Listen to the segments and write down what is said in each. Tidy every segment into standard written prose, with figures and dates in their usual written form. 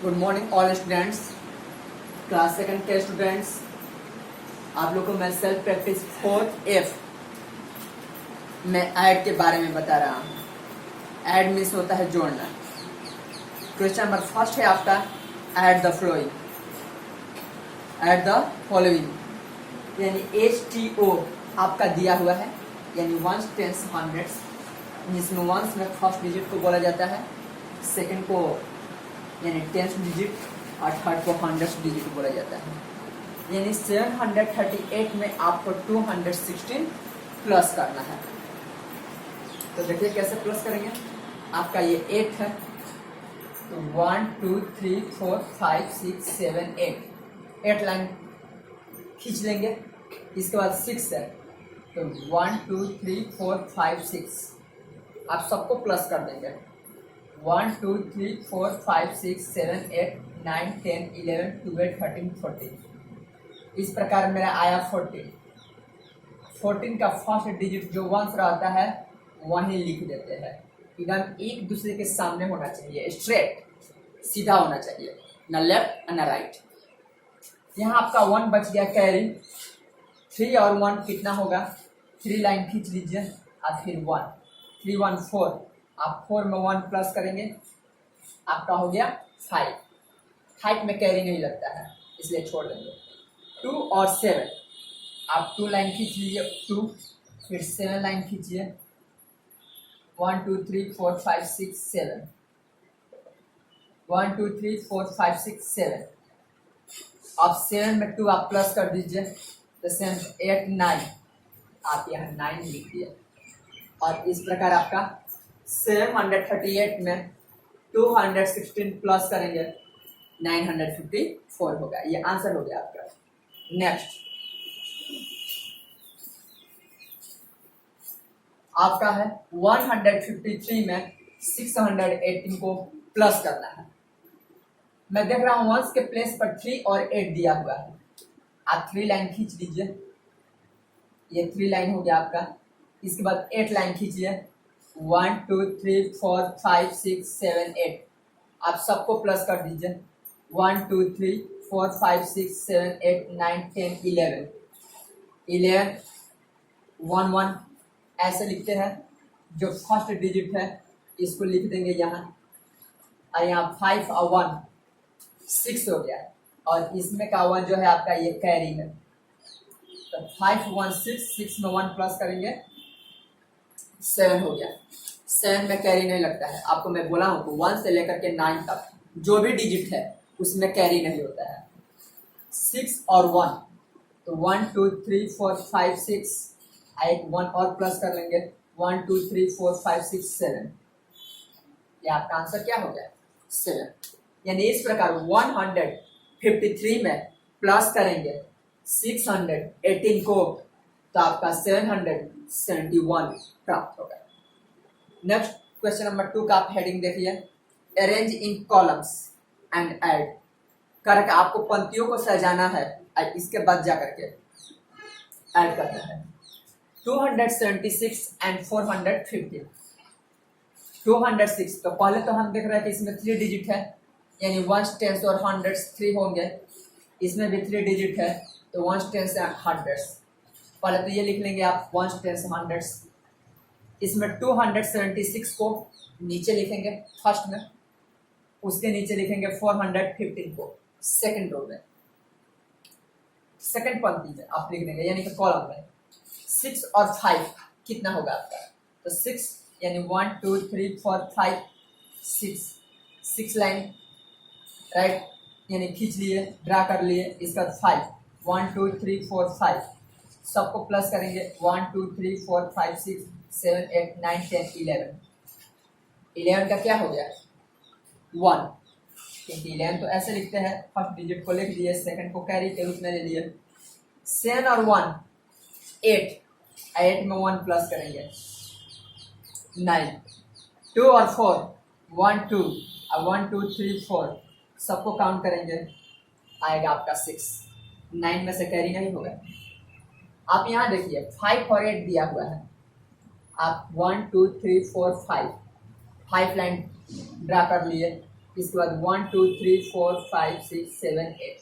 Good morning all students, class second के students. आप लोग को मैं सेल्फ प्रैक्टिस 4F में ऐड के बारे में बता रहा हूँ। ऐड मीन्स होता है जोड़ना। क्वेश्चन नंबर फर्स्ट है आपका, add the flowing, add the following, यानी HTO आपका दिया हुआ है, यानी वंस टेंस हंड्रेड्स, जिसमें वंस में फर्स्ट डिजिट को बोला जाता है, सेकंड को यानी टेंस डिजिट और थर्ड को हंड्रेड्स डिजिट बोला जाता है। यानी 738 में आपको 216 प्लस करना है। तो देखिए कैसे प्लस करेंगे। आपका ये 8 है, तो 1 2 3 4 5 6 7 8 लाइन खींच लेंगे। इसके बाद 6 है, तो 1 2 3 4 5 6 आप सबको प्लस कर देंगे। 1 2 3 4 5 6 7 8 9 10 11 12 13 14। इस प्रकार मेरा आया 14 का फर्स्ट डिजिट जो वंस रहता है वहीं लिख देते हैं। एकदम एक दूसरे के सामने होना चाहिए, स्ट्रेट सीधा होना चाहिए, ना लेफ्ट ना राइट। यहाँ आपका 1 बच गया कैरी। 3 और 1 कितना होगा, 3 लाइन खींच लीजिए और फिर 1 3 1 4। आप 4 में 1 प्लस करेंगे, आपका हो गया 5 में कैरी नहीं लगता है इसलिए छोड़ देंगे। 2 और 7 आप 2 लाइन खींच लीजिए, 2 फिर 7 लाइन खींचिए, 1 2 3 4 5 6 7 1 2 3 4 5 6 7। अब 7 में 2 आप प्लस कर दीजिए, तो 7 8 9 आप यहाँ 9 लिख दिए। और इस प्रकार आपका 738 में 216 प्लस करेंगे 954 होगा। ये आंसर हो गया आपका। नेक्स्ट आपका है 153 में 618 को प्लस करना है। मैं देख रहा हूं वंस के प्लेस पर 3 और 8 दिया हुआ है। आप 3 लाइन खींच लीजिए, ये 3 लाइन हो गया आपका। इसके बाद 8 लाइन खींचिए, 1 2 3 4 5 6 7 8 आप सबको प्लस कर दीजिए। 1 2 3 4 5 6 7 8 9 10 11 1 1 ऐसे लिखते हैं। जो फर्स्ट डिजिट है इसको लिख देंगे यहाँ, और यहाँ 5 और 1 6 हो गया, और इसमें का 1 जो है आपका ये कैरी है। तो 5 1 6 में 1 प्लस करेंगे 7 हो गया। 7 में कैरी नहीं लगता है। आपको मैं बोला हूँ 1 से लेकर के 9 तक जो भी डिजिट है उसमें कैरी नहीं होता है। 6 और 1 तो 1 2 3 4 5 6 एक 1 और प्लस कर लेंगे, 1 2 3 4 5 6 7। ये आपका आंसर क्या हो गया, 7। यानी इस प्रकार 153 में प्लस करेंगे 618 को, तो आपका 771 प्राप्त होगा। नेक्स्ट क्वेश्चन नंबर 2 का आप हेडिंग देखिए, arrange in columns and add करके आपको पंक्तियों को सजाना है और इसके बाद जाकर के ऐड करना है। 276 एंड 450। 206 तो पहले तो हम देख रहे हैं कि इसमें 3 डिजिट है, यानी वंस टेंस और हंड्रेड्स 3 होंगे। इसमें भी 3 डिजिट है, तो वंस टेंस एंड हंड्रेड्स। पहले तो ये लिख लेंगे आप वंस टेंस हंड्रेड्स। इसमें 276 को नीचे लिखेंगे फर्स्ट में, उसके नीचे लिखेंगे 415 को सेकंड रो में, सेकंड पंक्ति में आप लिख देंगे, यानी कि कॉलम में। 6 और 5 कितना होगा आपका, तो 6 यानी 1 2 3 4 5 6 लाइन राइट, यानी खींच लिए, ड्रा कर लिए। इसका 5 1 2 3 4 5 सबको प्लस करेंगे, 1 2 3 4 5 6 7 8 9 10 11 का क्या हो गया 1, क्योंकि 11 तो ऐसे लिखते हैं, फर्स्ट डिजिट को लिख दिए, सेकंड को कैरी के रूप में ले लिए। 7 और 1 8 में 1 प्लस करेंगे 9। 2 और 4 1 2 और 1 2 3 4 सबको काउंट करेंगे, आएगा आपका 6। 9 में से कैरी नहीं होगा। आप यहाँ देखिए 5 और 8 दिया हुआ है। आप 1 2 3 4 5 लाइन ड्रा कर लिए, इसके बाद 1 2 3 4 5 6 7 8।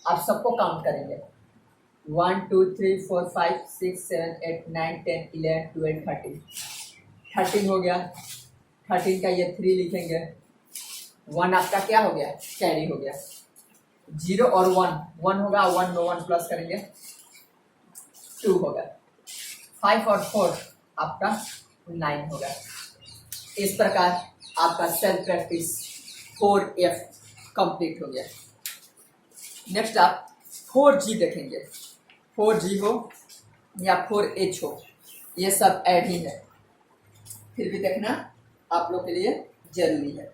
आप सबको काउंट करेंगे 1 2 3 4 5 6 7 8 9 10 11 12 13। 13 हो गया। 13 का ये 3 लिखेंगे। 1 आपका क्या हो गया, कैरी हो गया। 0 और 1 होगा, 1 में 1 प्लस करेंगे 2 होगा। 5 और 4 आपका 9 होगा। इस प्रकार आपका सेल्फ प्रैक्टिस 4F कंप्लीट हो गया। नेक्स्ट आप 4G देखेंगे। 4G हो या 4H हो, ये सब ऐड ही है, फिर भी देखना आप लोग के लिए जरूरी है।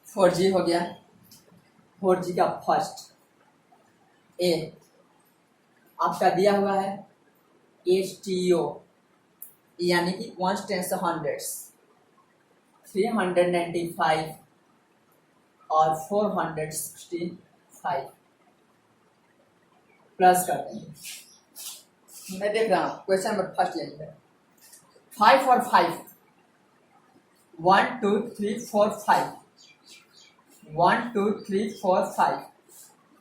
फोर जी हो गया। 4G का फर्स्ट ए आपका दिया हुआ है HTO, यानी कि 1s 10s 100s 395 और 465 प्लस कर देंगे। मैं देख रहा हूँ क्वेश्चन नंबर फर्स्ट लेंगे। 5 और 5 1 2 3 4 5 1 2 3 4 5।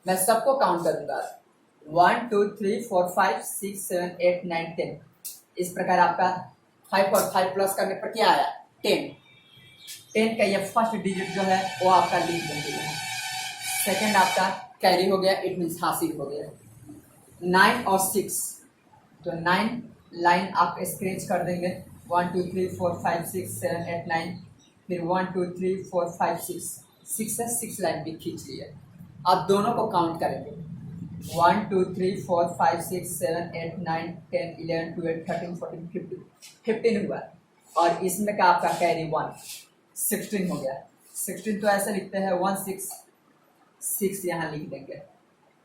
मैं सबको काउंट करूंगा 1 2 3 4 5 6 7 8 9 10। इस प्रकार आपका 5 और 5 प्लस करने पर क्या आया 10। 10 का ये फर्स्ट डिजिट जो है वो आपका लिख देंगे। सेकंड आपका कैरी हो गया, इट मीन्स हासिल हो गया। 9 और 6, तो 9 लाइन आप स्क्रेच कर देंगे 1 2 3 4 5 6 7 8 9। फिर 1 2 3 4 5 6 से 6 लाइन भी खींच लिए। आप दोनों को काउंट करेंगे 1 2 3 4 5 6 7 8 9 10 11 12 13 14 15। 15 हुआ और इसमें का आपका कैरी 1 16 हो गया। 16 तो ऐसे लिखते हैं 1 6 6 यहाँ लिख देंगे।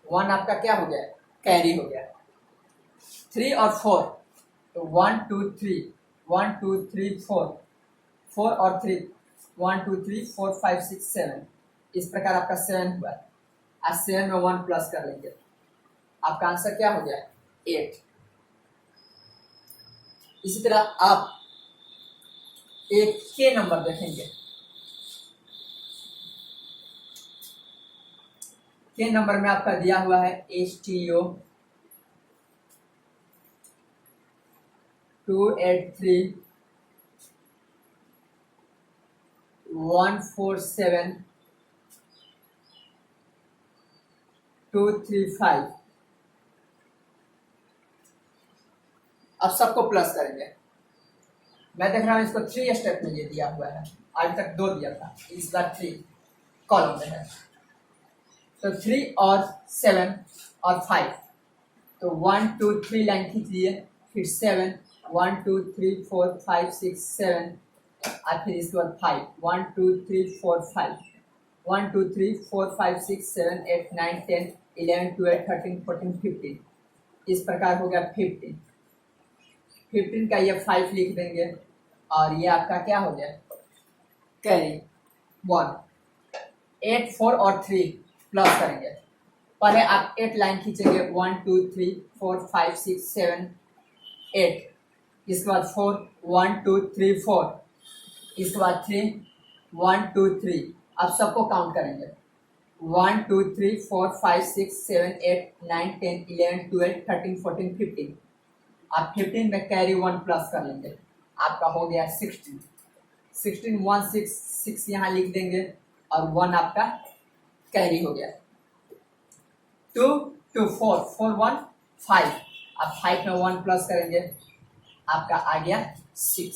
1 आपका क्या हो गया, कैरी हो गया। 3 और 4, तो 1 2 3 1 2 3 4 4 और 3 1 2 3 4 5 6 7। इस प्रकार आपका 7 हुआ। आज 7 में 1 प्लस कर लेंगे, आपका आंसर क्या हो गया 8। इसी तरह आप एक के नंबर देखेंगे। के नंबर में आपका दिया हुआ है HTO 283 147 235। अब सबको प्लस करेंगे। मैं देख रहा हूँ इसको 3 स्टेप में ये दिया हुआ है, आज तक 2 दिया था, इस बार 3 कॉलम में है। तो 3 और 7 और 5, तो 1 2 3 लाइन खींच लिए, फिर 7 1 2 3 4 5 6 7 और फिर इसके बाद 5 1 2 3 4 5 1 2 3 4 5 6 7 8 9 10 11 12 13 14 15। इस प्रकार हो गया 15। 15 का ये 5 लिख देंगे और ये आपका क्या हो गया कैरी 1। 8 4 और 3 प्लस करेंगे। पहले आप 8 लाइन खींचेंगे 1 2 3 4 5 6 7 8। इसके बाद 4 1 2 3 4। इसके बाद 3 1 2 3। अब सबको काउंट करेंगे 1 2 3 4 5 6 7 8 9 10 11 12 13 14 15। आप 15 में कैरी 1 प्लस कर लेंगे, आपका हो गया 16। 16 1 6 6 यहाँ लिख देंगे और 1 आपका कैरी हो गया। 2 2 4 4 1 5। अब 5 में 1 प्लस करेंगे आपका आ गया 6।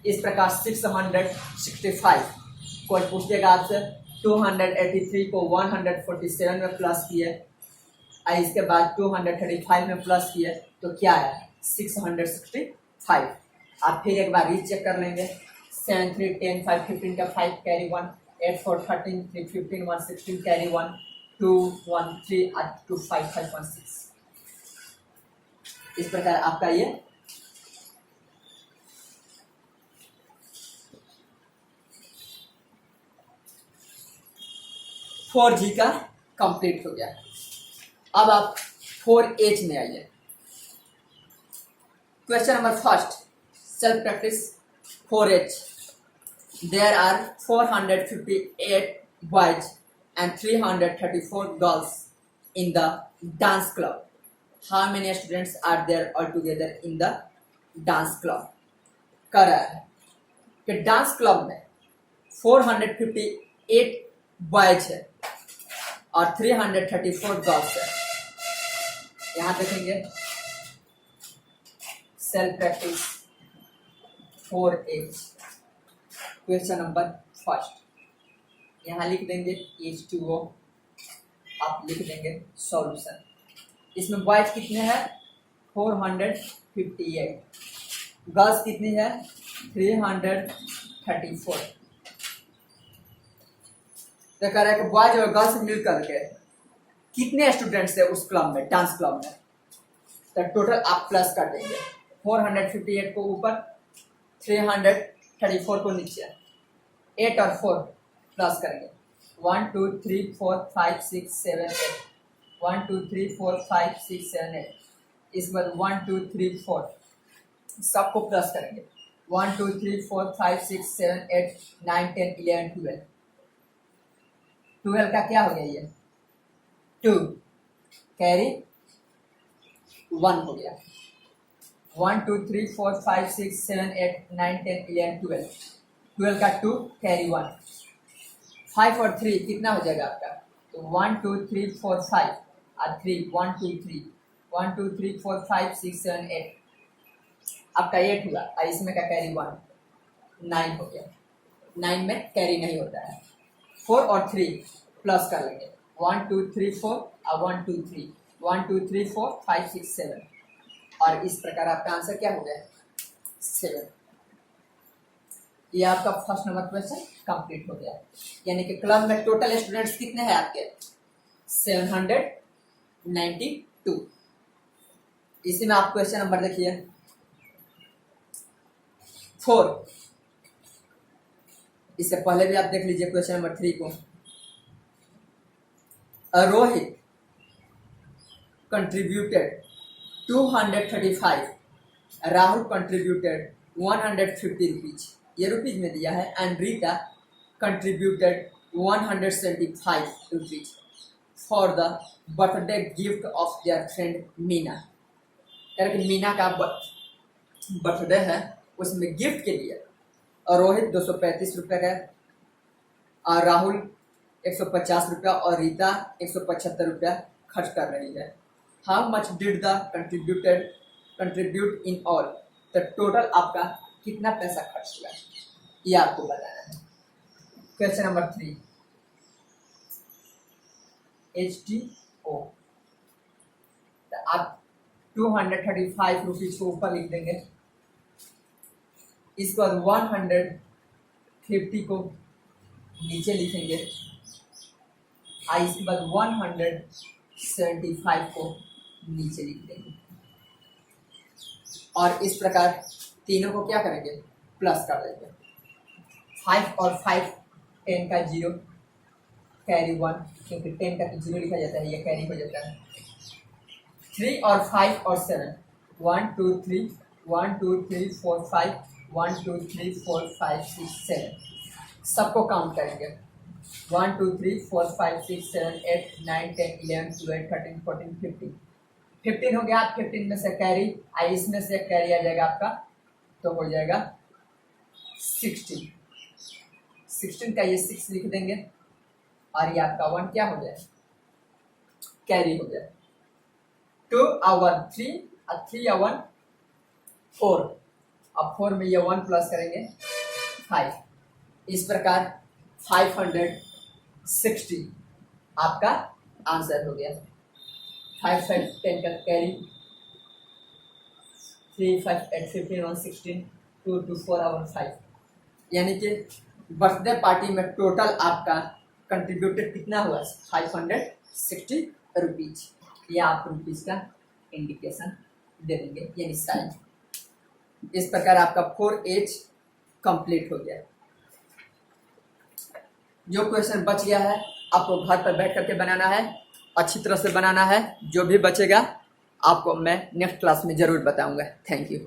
इस प्रकार 665 कोई पूछेगा आपसे 283 को 147 में प्लस किए और इसके बाद 235 में प्लस किए तो क्या है 665। आप फिर एक बार रीचेक कर लेंगे 7 3 10 5 15 का 5 कैरी 1 8 4 13 3 15 1 16 कैरी 1 2 1 3 2 5 5 1 6। इस प्रकार आपका ये फोर जी का कंप्लीट हो गया। अब आप 4H में आइए। Question number first self practice 4H। There are 458 boys and 334 girls in the dance club. How many students are there altogether in the dance club? कह रहा है कि डांस क्लब में 458 बॉयज है और 334 गर्ल्स है। यहाँ देखेंगे self practice 4H question number first. यहाँ लिख देंगे H2O, आप लिख देंगे सॉल्यूशन। इसमें बॉयज कितने हैं 458, गर्ल्स कितनी है 334। तो कह रहा है कि बॉयज और गर्ल्स मिल करके कितने स्टूडेंट्स है उस क्लब में डांस क्लब में। तो टोटल आप प्लस कर देंगे 458 को ऊपर 334 को नीचे 8 और 4 प्लस करेंगे 1 2 3 4 5 6 7 8 1 2 3 4 5 6 7 8। इस बार 1 2 3 4 सबको प्लस करेंगे 1 2 3 4 5 6 7 8 9 10 11 12। 12 का क्या हो गया ये 2 कैरी 1 हो गया 1 2 3 4 5 6 7 8 9 10 11 12। 12 का 2 कैरी 1। 5 और 3 कितना हो जाएगा आपका तो 1 2 3 4 5 और 3 1 2 3 1 2 3 4 5 6 7 8 आपका 8 हुआ और इसमें का कैरी 1 9 हो गया। 9 में कैरी नहीं होता है। 4 और 3 प्लस कर लेंगे 1 2 3 4 और 1 2 3 1 2 3 4 5 6 7 और इस प्रकार आपका आंसर क्या हो गया 7। ये आपका फर्स्ट नंबर क्वेश्चन कंप्लीट हो गया। यानी कि क्लब में टोटल स्टूडेंट्स कितने हैं आपके 792। इसी में आप क्वेश्चन नंबर देखिए 4। इससे पहले भी आप देख लीजिए क्वेश्चन नंबर 3 को। Rohit contributed 235, Rahul contributed 150 rupees, ये रुपीज में दिया है, and Rita contributed 175 rupees for the birthday gift of their friend Meena. यानी कि मीना का बर्थडे है उसमें गिफ्ट के लिए और रोहित 235 रुपये का और राहुल 150 रुपया और रीता 175 रुपया खर्च कर रही है। How much did the contribute in all, तो टोटल आपका कितना पैसा खर्च हुआ ये आपको बताना है। क्वेश्चन नंबर 3 HTO, तो आप 235 रुपीज को ऊपर लिख देंगे, इसके बाद 150 को नीचे लिखेंगे और इसके बाद 175 को नीचे लिख देंगे और इस प्रकार तीनों को क्या करेंगे प्लस कर देंगे। 5 और 5 10 का 0 कैरी 1, क्योंकि 10 का तो 0 लिखा जाता है, ये कैरी हो जाता है। 3 और 5 और 7 1 2 3 1 2 3 4 5 1 2 3 4 5 6 7 सबको काउंट करेंगे 1 2 3 4 5 6 7 8 9 10 11 12 13 14 15 15 हो गया। 15 में से कैरी आई, इसमें से कैरी आ जाएगा आपका, तो हो जाएगा 16। 16 का ये 6 लिख देंगे और ये आपका 1 क्या हो जाए कैरी हो जाए। 2 और 1 3 और 3 और 1 4, अब 4 में ये 1 प्लस करेंगे 5, इस प्रकार 560 आपका आंसर हो गया। 5 5 10 का कैरी, 3 5 8 15 1 16 2 2 4 और 5, यानी कि बर्थडे पार्टी में टोटल आपका कंट्रीब्यूटेड कितना हुआ 560 रुपीज। या आप रुपीज का इंडिकेशन दे देंगे यानी साइन। इस प्रकार आपका 4H कंप्लीट हो गया। जो क्वेश्चन बच गया है आपको घर पर बैठ करके बनाना है, अच्छी तरह से बनाना है। जो भी बचेगा आपको मैं नेक्स्ट क्लास में जरूर बताऊंगा। Thank you.